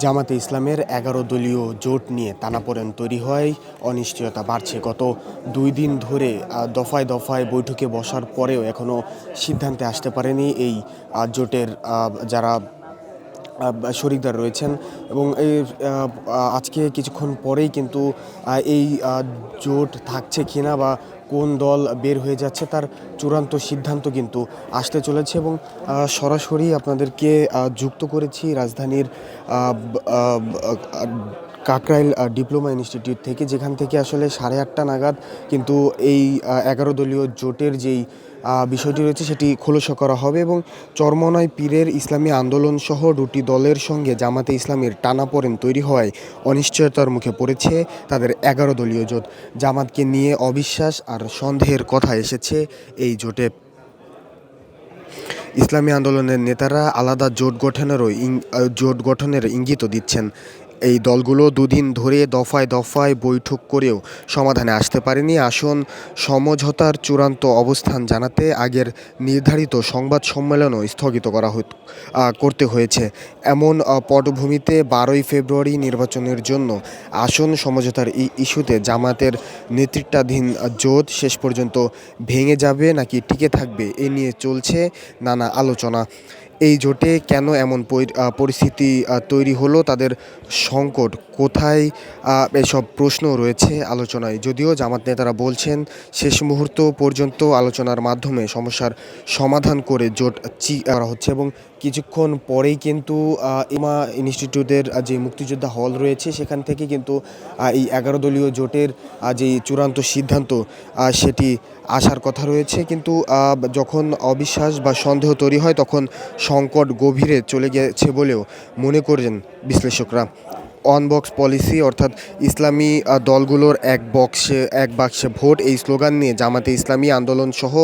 জামাতে ইসলামের ১১ দলীয় জোট নিয়ে টানাপোড়েন তৈরি হয়, অনিশ্চয়তা বাড়ছে। গত ২ দিন ধরে দফায় দফায় বৈঠকে বসার পরেও এখনও সিদ্ধান্তে আসতে পারেনি এই জোটের যারা শরিকদার রয়েছেন। এবং আজকে কিছুক্ষণ পরেই কিন্তু এই জোট থাকছে কিনা বা কোন দল বের হয়ে যাচ্ছে তার চূড়ান্ত সিদ্ধান্ত কিন্তু আসতে চলেছে। এবং সরাসরি আপনাদেরকে যুক্ত করেছি রাজধানীর কাকরাইল ডিপ্লোমা ইনস্টিটিউট থেকে, যেখান থেকে আসলে 8:30 নাগাদ কিন্তু এই 11 দলীয় জোটের যেই বিষয়টি রয়েছে সেটি খোলসা করা হবে। এবং চরমনাই পীরের ইসলামী আন্দোলন সহ দুটি দলের সঙ্গে জামাতে ইসলামীর টানাপোড়েন তৈরি হওয়ায় অনিশ্চয়তার মুখে পড়েছে তাদের 11 দলীয় জোট। জামাতকে নিয়ে অবিশ্বাস আর সন্দেহের কথা এসেছে এই জোটে। ইসলামী আন্দোলনের নেতারা আলাদা জোট গঠনের ইঙ্গিতও দিচ্ছেন। এই দলগুলো দুদিন ধরে দফায় দফায় বৈঠক করেও সমাধানে আসতে পারেনি। আসন সমঝোতার চূড়ান্ত অবস্থান জানাতে আগের নির্ধারিত সংবাদ সম্মেলনও স্থগিত করতে হয়েছে। এমন পটভূমিতে 12ই ফেব্রুয়ারি নির্বাচনের জন্য আসন সমঝোতার ইস্যুতে জামাতের নেতৃত্বাধীন জোট শেষ পর্যন্ত ভেঙে যাবে নাকি টিকে থাকবে, এ নিয়ে চলছে নানা আলোচনা। এই জোটে কেন এমন পরিস্থিতি তৈরি হলো, তাদের সংকট কোথায়, এসব প্রশ্ন রয়েছে আলোচনায়। যদিও জামাত নেতারা বলছেন শেষ মুহূর্ত পর্যন্ত আলোচনার মাধ্যমে সমস্যার সমাধান করে জোট করা হচ্ছে। এবং কিছুক্ষণ পরেই কিন্তু ইমা ইনস্টিটিউটের যে মুক্তিযোদ্ধা হল রয়েছে সেখান থেকে কিন্তু এই 11 দলীয় জোটের যে চূড়ান্ত সিদ্ধান্ত সেটি আসার কথা রয়েছে। কিন্তু যখন অবিশ্বাস বা সন্দেহ তৈরি হয় তখন সংকট গভীরে চলে গেছে বলেও মনে করেন বিশ্লেষকরা। অন বক্স পলিসি, অর্থাৎ ইসলামী দলগুলোর এক বাক্সে ভোট, এই স্লোগান নিয়ে জামাতে ইসলামী আন্দোলন সহ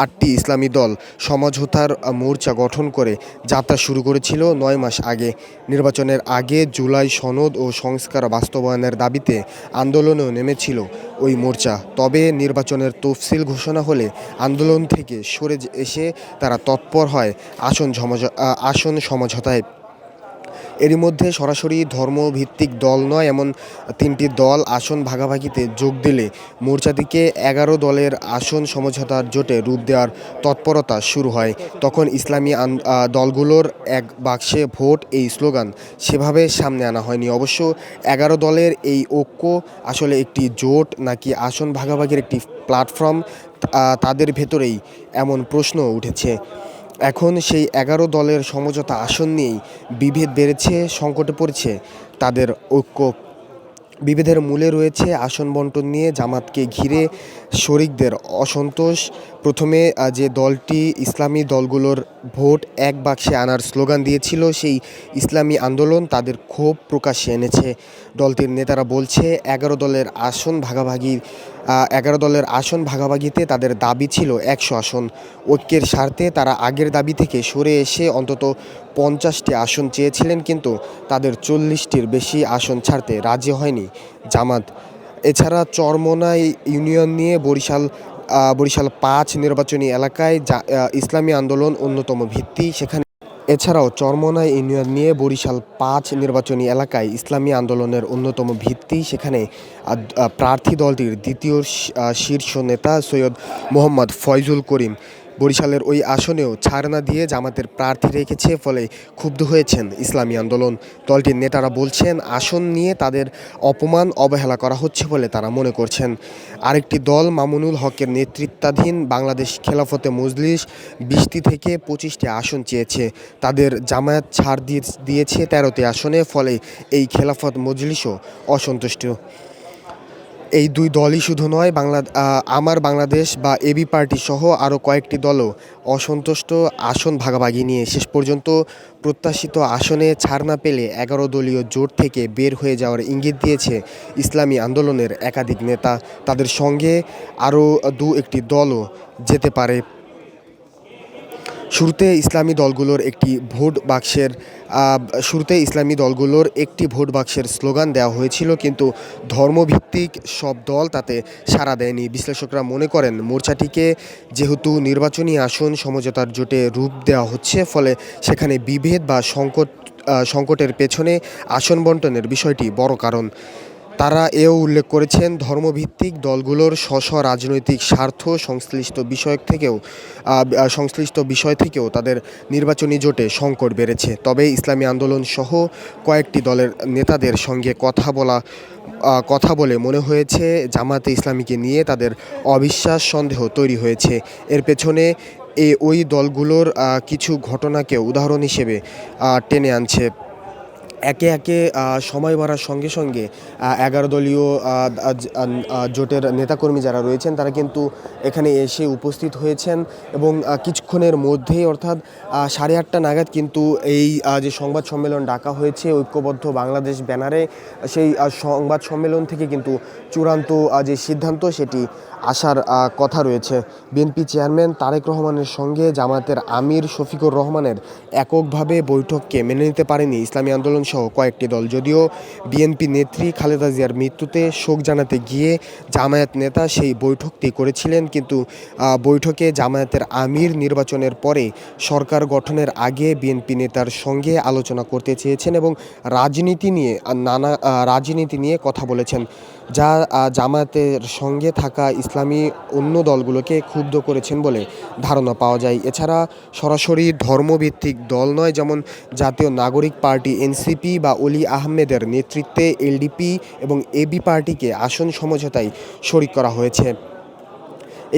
8টি ইসলামী দল সমঝোতার মোর্চা গঠন করে যাত্রা শুরু করেছিল 9 মাস আগে। নির্বাচনের আগে জুলাই সনদ ও সংস্কার বাস্তবায়নের দাবিতে আন্দোলনেও নেমেছিল ওই মোর্চা। তবে নির্বাচনের তফসিল ঘোষণা হলে আন্দোলন থেকে সরে এসে তারা তৎপর হয় আসন সমঝোতায়। এরই মধ্যে সরাসরি ধর্মভিত্তিক দল নয় এমন 3টি দল আসন ভাগাভাগিতে যোগ দিলে মোর্চাটিকে 11 দলের আসন সমঝোতার জোটে রূপ দেওয়ার তৎপরতা শুরু হয়। তখন ইসলামী দলগুলোর এক বাক্সে ভোট এই স্লোগান সেভাবে সামনে আনা হয়নি। অবশ্য 11 দলের এই ঐক্য আসলে একটি জোট নাকি আসন ভাগাভাগির একটি প্ল্যাটফর্ম, তাদের ভেতরেই এমন প্রশ্ন উঠেছে। এখন সেই 11 দলের সমঝোতা আসন নিয়েই বিভেদ বেড়েছে, সংকটে পড়েছে তাদের ঐক্য। বিভেদের মূলে রয়েছে আসন বণ্টন নিয়ে জামাতকে ঘিরে শরিকদের অসন্তোষ। প্রথমে যে দলটি ইসলামী দলগুলোর ভোট এক বাক্সে আনার স্লোগান দিয়েছিল, সেই ইসলামী আন্দোলন তাদের ক্ষোভ প্রকাশ্যে এনেছে। দলটির নেতারা বলছে 11 দলের আসন ভাগাভাগিতে তাদের দাবি ছিল 100 আসন। ঐক্যের স্বার্থে তারা আগের দাবি থেকে সরে এসে অন্তত 50টি আসন চেয়েছিলেন, কিন্তু তাদের 40টির বেশি আসন ছাড়তে রাজি হয়নি জামাত। এছাড়া চরমোনাই ইউনিয়ন নিয়ে বরিশাল 5 নির্বাচনী এলাকায় ইসলামী আন্দোলন অন্যতম ভিত্তি, সেখানে এছাড়াও চরমোনাই ইউনিয়ন নিয়ে বরিশাল 5 নির্বাচনী এলাকায় ইসলামী আন্দোলনের অন্যতম ভিত্তি, সেখানে প্রার্থী দলটির দ্বিতীয় শীর্ষ নেতা সৈয়দ মোহাম্মদ ফয়জুল করিম বরিশালের ওই আসনেও ছাড় না দিয়ে জামাতের প্রার্থী রেখেছে। ফলে ক্ষুব্ধ হয়েছেন ইসলামী আন্দোলন। দলটির নেতারা বলছেন আসন নিয়ে তাদের অবহেলা করা হচ্ছে বলে তারা মনে করছেন। আরেকটি দল মামুনুল হকের নেতৃত্বাধীন বাংলাদেশ খেলাফতে মজলিস 20টি থেকে 25টি আসন চেয়েছে। তাদের জামায়াত ছাড় দিয়েছে 13টি আসনে। ফলে এই খেলাফত মজলিসও অসন্তুষ্ট। এই দুই দলই শুধু নয়, আমার বাংলাদেশ বা এবি পার্টি সহ আরও কয়েকটি দলও অসন্তুষ্ট আসন ভাগাভাগি নিয়ে। শেষ পর্যন্ত প্রত্যাশিত আসনে ছাড় না পেলে 11 দলীয় জোট থেকে বের হয়ে যাওয়ার ইঙ্গিত দিয়েছে ইসলামী আন্দোলনের একাধিক নেতা। তাদের সঙ্গে আরও একটি দলও যেতে পারে। শুরুতে ইসলামী দলগুলোর একটি ভোট বাক্সের স্লোগান দেওয়া হয়েছিল, কিন্তু ধর্মভিত্তিক সব দল তাতে সাড়া দেয়নি। বিশ্লেষকরা মনে করেন মোর্চাটিকে যেহেতু নির্বাচনী আসন সমঝোতার জোটে রূপ দেওয়া হচ্ছে, ফলে সেখানে বিভেদ বা সংকট সংকটের পেছনে আসন বণ্টনের বিষয়টি বড় কারণ। তারা এও উল্লেখ করেছেন, ধর্মভিত্তিক দলগুলোর স্ব রাজনৈতিক স্বার্থ সংশ্লিষ্ট বিষয় থেকেও তাদের নির্বাচনী জোটে সংকট বেড়েছে। তবে ইসলামী আন্দোলন সহ কয়েকটি দলের নেতাদের সঙ্গে কথা বলে মনে হয়েছে, জামায়াতে ইসলামীকে নিয়ে তাদের অবিশ্বাস সন্দেহ তৈরি হয়েছে। এর পেছনে ওই দলগুলোর কিছু ঘটনাকে উদাহরণ হিসেবে টেনে আনছে। একে একে সময় বাড়ার সঙ্গে সঙ্গে 11 দলীয় জোটের নেতাকর্মী যারা রয়েছেন তারা কিন্তু এখানে এসে উপস্থিত হয়েছেন এবং কিছুক্ষণের মধ্যেই অর্থাৎ 8:30 নাগাদ কিন্তু এই যে সংবাদ সম্মেলন ডাকা হয়েছে ঐক্যবদ্ধ বাংলাদেশ ব্যানারে, সেই সংবাদ সম্মেলন থেকে কিন্তু চূড়ান্ত যে সিদ্ধান্ত সেটি আসার কথা রয়েছে। বিএনপি চেয়ারম্যান তারেক রহমানের সঙ্গে জামায়াতের আমির শফিকুর রহমানের এককভাবে বৈঠককে মেনে নিতে পারেনি ইসলামী আন্দোলন সহ কয়েকটি দল। যদিও বিএনপি নেত্রী খালেদা জিয়ার মৃত্যুতে শোক জানাতে গিয়ে জামায়াত নেতা সেই বৈঠকটি করেছিলেন, কিন্তু বৈঠকে জামায়াতের আমির নির্বাচনের পরে সরকার গঠনের আগে বিএনপি নেতার সঙ্গে আলোচনা করতে চেয়েছেন এবং রাজনীতি নিয়ে কথা বলেছেন, যা জামায়াতের সঙ্গে থাকা ইসলামী অন্য দলগুলোকে ক্ষুব্ধ করেছেন বলে ধারণা পাওয়া যায়। এছাড়া সরাসরি ধর্মভিত্তিক দল নয়, যেমন জাতীয় নাগরিক পার্টি এনসিপি বা অলি আহমেদের নেতৃত্বে এলডিপি এবং এবি পার্টিকে আসন সমঝোতায় শরিক করা হয়েছে।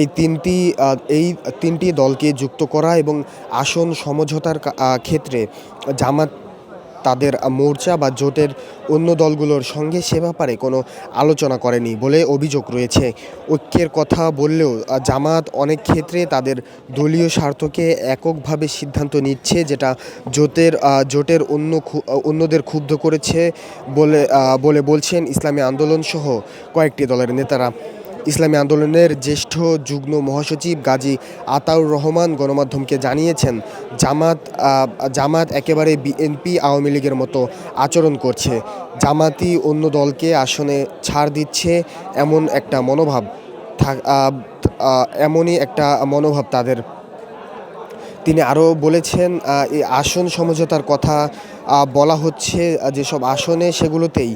এই তিনটি দলকে যুক্ত করা এবং আসন সমঝোতার ক্ষেত্রে জামাত তাদের মোর্চা বা জোটের অন্য দলগুলোর সঙ্গে সে ব্যাপারে কোনো আলোচনা করেনি বলে অভিযোগ রয়েছে। ঐক্যের কথা বললেও জামাত অনেক ক্ষেত্রে তাদের দলীয় স্বার্থকে এককভাবে সিদ্ধান্ত নিচ্ছে, যেটা জোটের অন্যদের ক্ষুব্ধ করেছে বলে বলছেন ইসলামী আন্দোলন সহ কয়েকটি দলের নেতারা। ইসলামী আন্দোলনের জ্যেষ্ঠ যুগ্ম মহাসচিব গাজী আতাউর রহমান গণমাধ্যমকে জানিয়েছেন, জামাত একেবারে বিএনপি আওয়ামী লীগের মতো আচরণ করছে। জামাতই অন্য দলকে আসনে ছাড় দিচ্ছে, এমনই একটা মনোভাব তাদের। তিনি আরও বলেছেন, এই আসন সমঝোতার কথা বলা হচ্ছে যেসব আসনে, সেগুলোতেই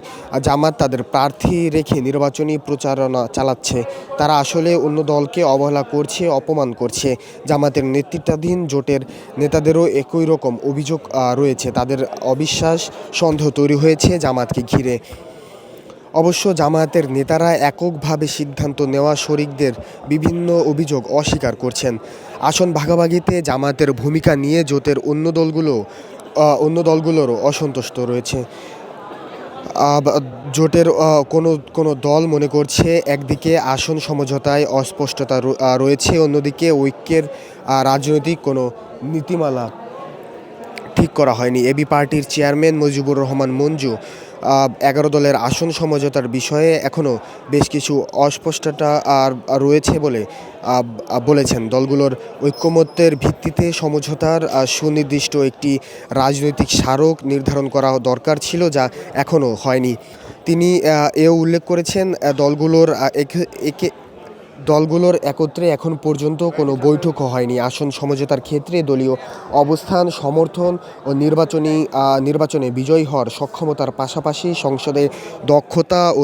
জামাত তাদের প্রার্থী রেখে নির্বাচনী প্রচারণা চালাচ্ছে। তারা আসলে অন্য দলকে অবহেলা করছে, অপমান করছে। জামাতের নেতৃত্বাধীন জোটের নেতাদেরও একই রকম অভিযোগ রয়েছে। তাদের অবিশ্বাস সন্দেহ তৈরি হয়েছে জামাতকে ঘিরে। অবশ্য জামায়াতের নেতারা এককভাবে সিদ্ধান্ত নেওয়া শরিকদের বিভিন্ন অভিযোগ অস্বীকার করছেন। আসন ভাগাভাগিতে জামায়াতের ভূমিকা নিয়ে জোটের অন্য দলগুলোরও অসন্তুষ্ট রয়েছে। জোটের কোনো দল মনে করছে, একদিকে আসন সমঝোতায় অস্পষ্টতা রয়েছে, অন্যদিকে ঐক্যের রাজনৈতিক কোনো নীতিমালা ঠিক করা হয়নি। এবি পার্টির চেয়ারম্যান মুজিবুর রহমান মঞ্জু 11 দলের আসন সমঝোতার বিষয়ে এখনও বেশ কিছু অস্পষ্টতা রয়েছে বলে বলেছেন। দলগুলোর ঐকমত্যের ভিত্তিতে সমঝোতার সুনির্দিষ্ট একটি রাজনৈতিক স্মারক নির্ধারণ করা দরকার ছিল, যা এখনও হয়নি। তিনি এও উল্লেখ করেছেন, দলগুলোর একত্রে এখন পর্যন্ত কোনো বৈঠকও হয়নি। আসন সমঝোতার ক্ষেত্রে দলীয় অবস্থান, সমর্থন ও নির্বাচনে বিজয়ী হওয়ার সক্ষমতার পাশাপাশি সংসদে দক্ষতা ও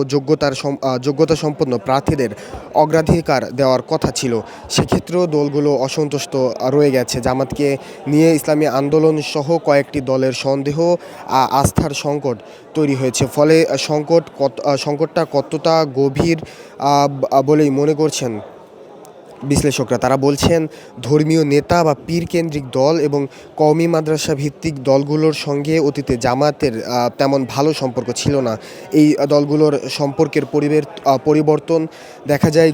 যোগ্যতা সম্পন্ন প্রার্থীদের অগ্রাধিকার দেওয়ার কথা ছিল। সেক্ষেত্রেও দলগুলো অসন্তুষ্ট রয়ে গেছে। জামাতকে নিয়ে ইসলামী আন্দোলন সহ কয়েকটি দলের সন্দেহ, আস্থার সংকট তৈরি হয়েছে। ফলে সংকটটা কতটা গভীর বলেই মনে করছেন বিশ্লেষকরা। তারা বলছেন, ধর্মীয় নেতা বা পীর কেন্দ্রিক দল এবং কওমি মাদ্রাসা ভিত্তিক দলগুলোর সঙ্গে অতীতে জামায়াতের তেমন ভালো সম্পর্ক ছিল না। এই দলগুলোর সম্পর্কের পরিবর্তন দেখা যায়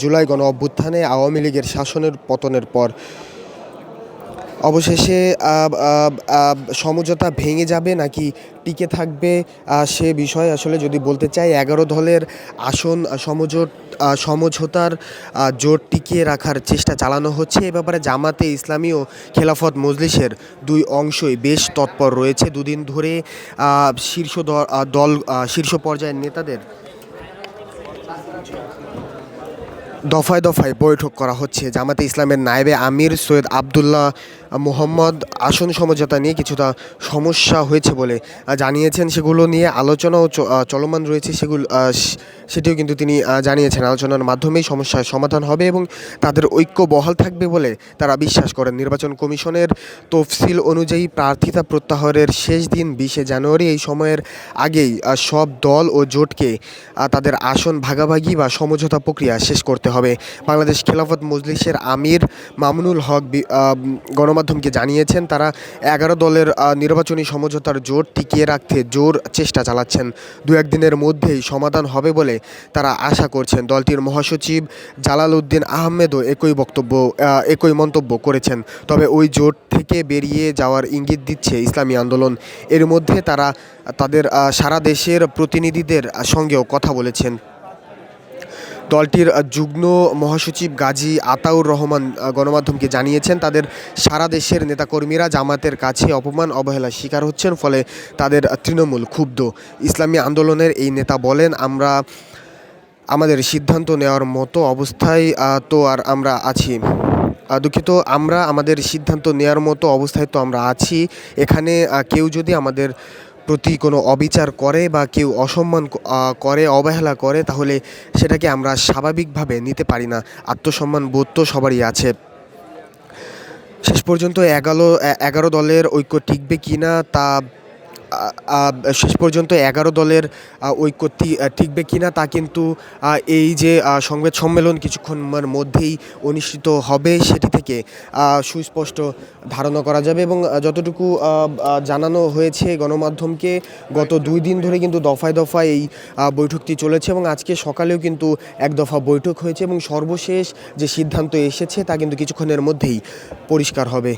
জুলাই গণ অভ্যুত্থানে আওয়ামী লীগের শাসনের পতনের পর। অবশেষে সমঝোতা ভেঙে যাবে নাকি টিকে থাকবে, সে বিষয়ে আসলে যদি বলতে চাই, 11 দলের আসন সমঝোতার জোট টিকিয়ে রাখার চেষ্টা চালানো হচ্ছে। এ ব্যাপারে জামাতে ইসলামী ও খেলাফত মজলিসের দুই অংশই বেশ তৎপর রয়েছে। দুদিন ধরে শীর্ষ পর্যায়ের নেতাদের দফায় দফায় বৈঠক করা হচ্ছে। জামাতে ইসলামের নায়েবে আমির সৈয়দ আবদুল্লাহ মোহাম্মদ আসন সমঝোতা নিয়ে কিছুটা সমস্যা হয়েছে বলে জানিয়েছেন। সেগুলো নিয়ে আলোচনাও চলমান রয়েছে। সেটিও কিন্তু তিনি জানিয়েছেন আলোচনার মাধ্যমেই সমস্যার সমাধান হবে এবং তাদের ঐক্য বহাল থাকবে বলে তারা বিশ্বাস করেন। নির্বাচন কমিশনের তফসিল অনুযায়ী প্রার্থিতা প্রত্যাহারের শেষ দিন 20শে জানুয়ারি। এই সময়ের আগেই সব দল ও জোটকে তাদের আসন ভাগাভাগি বা সমঝোতা প্রক্রিয়া শেষ করতে হবে। বাংলাদেশ খেলাফত মজলিসের আমির মামুনুল হক গণমাধ্যমকে জানিয়েছেন, তারা 11 দলের নির্বাচনী সমঝোতার জোট টিকিয়ে রাখতে জোর চেষ্টা চালাচ্ছেন। দু একদিনের মধ্যেই সমাধান হবে বলে তারা আশা করছেন। দলটির মহাসচিব জালাল উদ্দিন আহমেদও একই মন্তব্য করেছেন। তবে ওই জোট থেকে বেরিয়ে যাওয়ার ইঙ্গিত দিচ্ছে ইসলামী আন্দোলন। এর মধ্যে তারা তাদের সারা দেশের প্রতিনিধিদের সঙ্গেও কথা বলেছেন। দলটির যুগ্ম মহাসচিব গাজী আতাউর রহমান গণমাধ্যমকে জানিয়েছেন, তাদের সারা দেশের নেতাকর্মীরা জামাতের কাছে অপমান অবহেলার শিকার হচ্ছেন, ফলে তাদের তৃণমূল ক্ষুব্ধ। ইসলামী আন্দোলনের এই নেতা বলেন, আমাদের সিদ্ধান্ত নেওয়ার মতো অবস্থায় তো আর আমরা আছি দুঃখিত আমরা আমাদের সিদ্ধান্ত নেওয়ার মতো অবস্থায় তো আমরা আছি। এখানে কেউ যদি আমাদের প্রতি কোনো অবিচার করে বা কেউ অসম্মান করে, অবহেলা করে, তাহলে সেটাকে আমরা স্বাভাবিকভাবে নিতে পারি না। আত্মসম্মান বোধ তো সবারই আছে। শেষ পর্যন্ত 11 দলের ঐক্য টিকবে কিনা তা শেষ পর্যন্ত 11 দলের ঐক্য টিকবে কিনা তা কিন্তু এই যে সংবাদ সম্মেলন কিছুক্ষণের মধ্যেই অনুষ্ঠিত হবে সেটি থেকে সুস্পষ্ট ধারণা করা যাবে। এবং যতটুকু জানানো হয়েছে গণমাধ্যমকে, গত 2 দিন ধরে কিন্তু দফায় দফায় এই বৈঠকটি চলেছে এবং আজকে সকালেও কিন্তু এক দফা বৈঠক হয়েছে এবং সর্বশেষ যে সিদ্ধান্ত এসেছে তা কিন্তু কিছুক্ষণের মধ্যেই পরিষ্কার হবে।